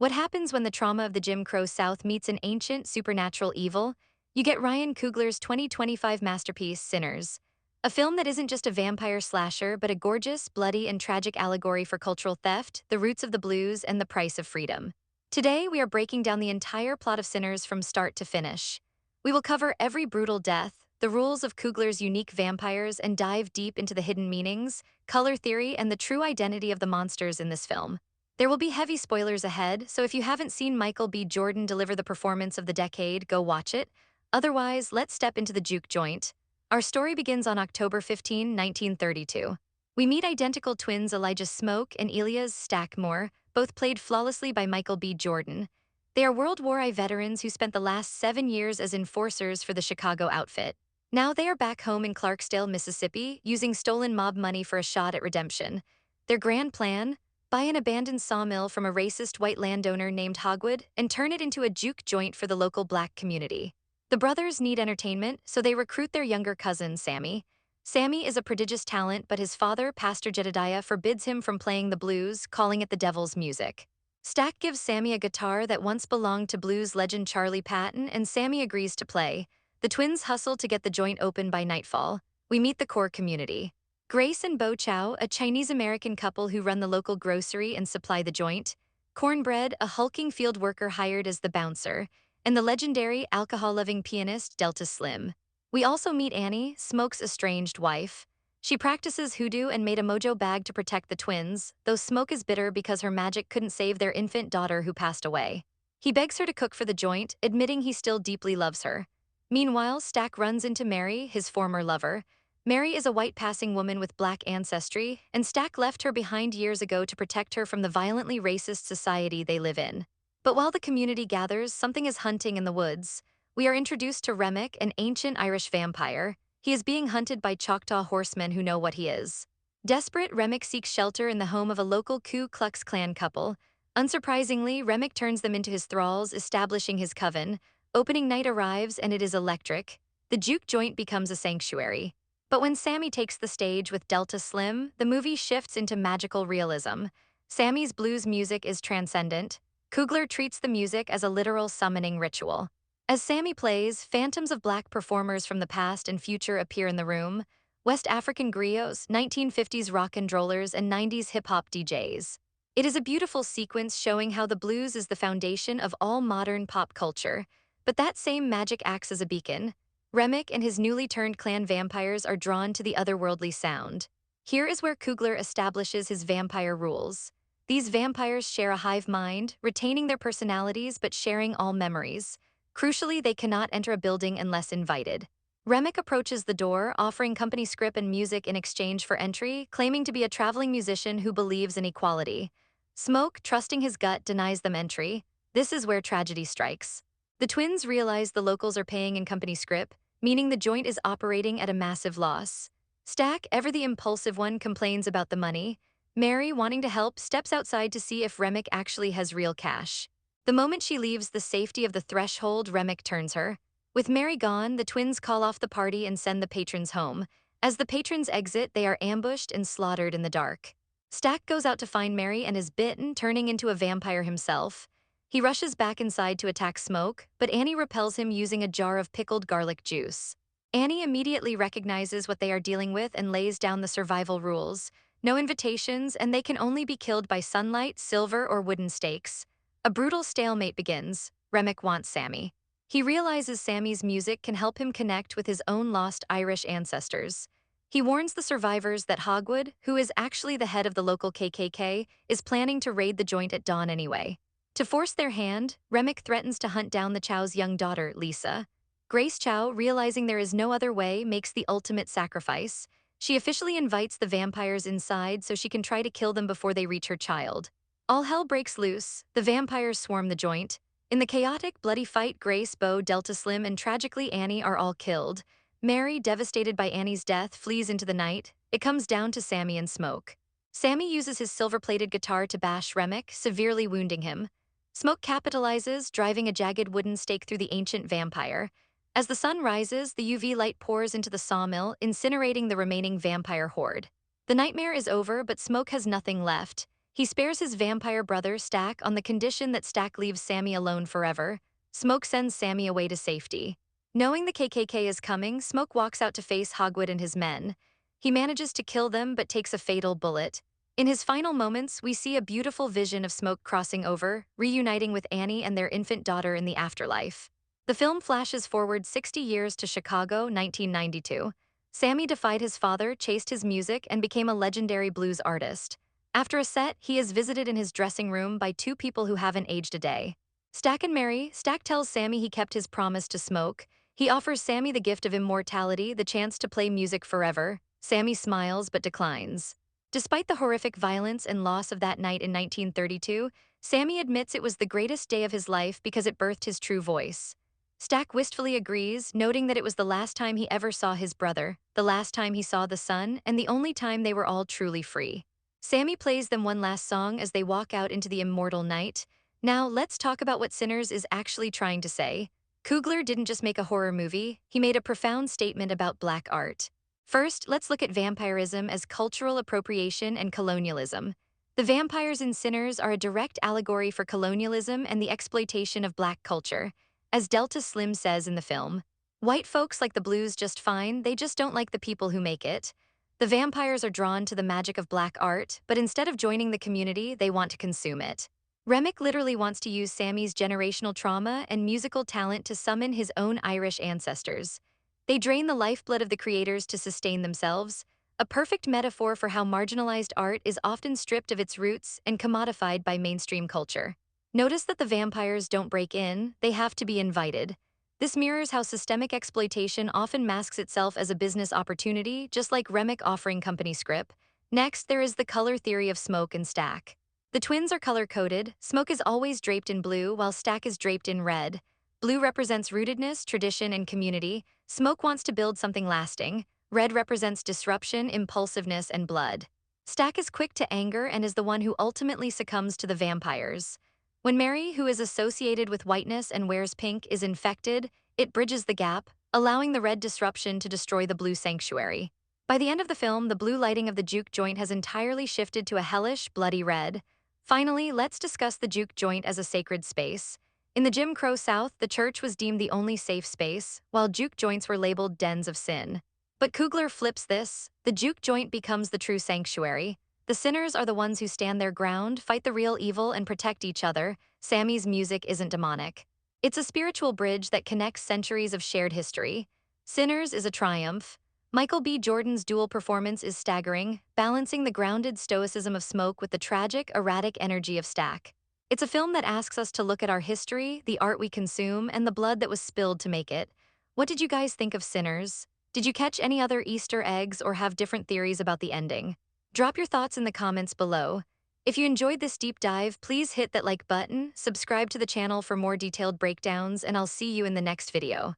What happens when the trauma of the Jim Crow South meets an ancient supernatural evil? You get Ryan Coogler's 2025 masterpiece, Sinners. A film that isn't just a vampire slasher, but a gorgeous, bloody, and tragic allegory for cultural theft, the roots of the blues, and the price of freedom. Today, we are breaking down the entire plot of Sinners from start to finish. We will cover every brutal death, the rules of Coogler's unique vampires, and dive deep into the hidden meanings, color theory, and the true identity of the monsters in this film. There will be heavy spoilers ahead, so if you haven't seen Michael B. Jordan deliver the performance of the decade, go watch it. Otherwise, let's step into the juke joint. Our story begins on October 15, 1932. We meet identical twins Elijah Smoke and Elias Stackmore, both played flawlessly by Michael B. Jordan. They are World War I veterans who spent the last 7 years as enforcers for the Chicago outfit. Now they are back home in Clarksdale, Mississippi, using stolen mob money for a shot at redemption. Their grand plan? Buy an abandoned sawmill from a racist white landowner named Hogwood and turn it into a juke joint for the local black community. The brothers need entertainment, so they recruit their younger cousin, Sammy. Sammy is a prodigious talent, but his father, Pastor Jedediah, forbids him from playing the blues, calling it the devil's music. Stack gives Sammy a guitar that once belonged to blues legend Charlie Patton, and Sammy agrees to play. The twins hustle to get the joint open by nightfall. We meet the core community. Grace and Bo Chow, a Chinese-American couple who run the local grocery and supply the joint. Cornbread, a hulking field worker hired as the bouncer. And the legendary alcohol-loving pianist Delta Slim. We also meet Annie, Smoke's estranged wife. She practices hoodoo and made a mojo bag to protect the twins, though Smoke is bitter because her magic couldn't save their infant daughter who passed away. He begs her to cook for the joint, admitting he still deeply loves her. Meanwhile, Stack runs into Mary, his former lover. Mary is a white passing woman with black ancestry, and Stack left her behind years ago to protect her from the violently racist society they live in. But while the community gathers, something is hunting in the woods. We are introduced to Remick, an ancient Irish vampire. He is being hunted by Choctaw horsemen who know what he is. Desperate, Remick seeks shelter in the home of a local Ku Klux Klan couple. Unsurprisingly, Remick turns them into his thralls, establishing his coven. Opening night arrives, and it is electric. The juke joint becomes a sanctuary. But when Sammy takes the stage with Delta Slim, the movie shifts into magical realism. Sammy's blues music is transcendent. Coogler treats the music as a literal summoning ritual. As Sammy plays, phantoms of black performers from the past and future appear in the room. West African griots, 1950s rock and rollers, and 90s hip-hop DJs. It is a beautiful sequence showing how the blues is the foundation of all modern pop culture. But that same magic acts as a beacon. Remick and his newly turned clan vampires are drawn to the otherworldly sound. Here is where Coogler establishes his vampire rules. These vampires share a hive mind, retaining their personalities but sharing all memories. Crucially, they cannot enter a building unless invited. Remick approaches the door, offering company script and music in exchange for entry, claiming to be a traveling musician who believes in equality. Smoke, trusting his gut, denies them entry. This is where tragedy strikes. The twins realize the locals are paying in company script, meaning the joint is operating at a massive loss. Stack, ever the impulsive one, complains about the money. Mary, wanting to help, steps outside to see if Remick actually has real cash. The moment she leaves the safety of the threshold, Remick turns her. With Mary gone, the twins call off the party and send the patrons home. As the patrons exit, they are ambushed and slaughtered in the dark. Stack goes out to find Mary and is bitten, turning into a vampire himself. He rushes back inside to attack Smoke, but Annie repels him using a jar of pickled garlic juice. Annie immediately recognizes what they are dealing with and lays down the survival rules. No invitations, and they can only be killed by sunlight, silver, or wooden stakes. A brutal stalemate begins. Remick wants Sammy. He realizes Sammy's music can help him connect with his own lost Irish ancestors. He warns the survivors that Hogwood, who is actually the head of the local KKK, is planning to raid the joint at dawn anyway. To force their hand, Remick threatens to hunt down the Chow's young daughter, Lisa. Grace Chow, realizing there is no other way, makes the ultimate sacrifice. She officially invites the vampires inside so she can try to kill them before they reach her child. All hell breaks loose. The vampires swarm the joint. In the chaotic, bloody fight, Grace, Bo, Delta Slim, and tragically Annie are all killed. Mary, devastated by Annie's death, flees into the night. It comes down to Sammy and Smoke. Sammy uses his silver-plated guitar to bash Remick, severely wounding him. Smoke capitalizes, driving a jagged wooden stake through the ancient vampire. As the sun rises, the UV light pours into the sawmill, incinerating the remaining vampire horde. The nightmare is over, but Smoke has nothing left. He spares his vampire brother, Stack, on the condition that Stack leaves Sammy alone forever. Smoke sends Sammy away to safety. Knowing the KKK is coming, Smoke walks out to face Hogwood and his men. He manages to kill them but takes a fatal bullet. In his final moments, we see a beautiful vision of Smoke crossing over, reuniting with Annie and their infant daughter in the afterlife. The film flashes forward 60 years to Chicago, 1992. Sammy defied his father, chased his music, and became a legendary blues artist. After a set, he is visited in his dressing room by two people who haven't aged a day. Stack and Mary. Stack tells Sammy he kept his promise to Smoke. He offers Sammy the gift of immortality, the chance to play music forever. Sammy smiles but declines. Despite the horrific violence and loss of that night in 1932, Sammy admits it was the greatest day of his life because it birthed his true voice. Stack wistfully agrees, noting that it was the last time he ever saw his brother, the last time he saw the sun, and the only time they were all truly free. Sammy plays them one last song as they walk out into the immortal night. Now, let's talk about what Sinners is actually trying to say. Coogler didn't just make a horror movie, he made a profound statement about black art. First, let's look at vampirism as cultural appropriation and colonialism. The vampires in Sinners are a direct allegory for colonialism and the exploitation of black culture. As Delta Slim says in the film, white folks like the blues just fine, they just don't like the people who make it. The vampires are drawn to the magic of black art, but instead of joining the community, they want to consume it. Remick literally wants to use Sammy's generational trauma and musical talent to summon his own Irish ancestors. They drain the lifeblood of the creators to sustain themselves, a perfect metaphor for how marginalized art is often stripped of its roots and commodified by mainstream culture. Notice that the vampires don't break in, they have to be invited. This mirrors how systemic exploitation often masks itself as a business opportunity, just like Remick offering company script. Next, there is the color theory of Smoke and Stack. The twins are color-coded. Smoke is always draped in blue, while Stack is draped in red. Blue represents rootedness, tradition, and community. Smoke wants to build something lasting. Red represents disruption, impulsiveness, and blood. Stack is quick to anger and is the one who ultimately succumbs to the vampires. When Mary, who is associated with whiteness and wears pink, is infected, it bridges the gap, allowing the red disruption to destroy the blue sanctuary. By the end of the film, the blue lighting of the juke joint has entirely shifted to a hellish, bloody red. Finally, let's discuss the juke joint as a sacred space. In the Jim Crow South, the church was deemed the only safe space, while juke joints were labeled dens of sin. But Coogler flips this. The juke joint becomes the true sanctuary. The sinners are the ones who stand their ground, fight the real evil, and protect each other. Sammy's music isn't demonic. It's a spiritual bridge that connects centuries of shared history. Sinners is a triumph. Michael B. Jordan's dual performance is staggering, balancing the grounded stoicism of Smoke with the tragic, erratic energy of Stack. It's a film that asks us to look at our history, the art we consume, and the blood that was spilled to make it. What did you guys think of Sinners? Did you catch any other Easter eggs or have different theories about the ending? Drop your thoughts in the comments below. If you enjoyed this deep dive, please hit that like button, subscribe to the channel for more detailed breakdowns, and I'll see you in the next video.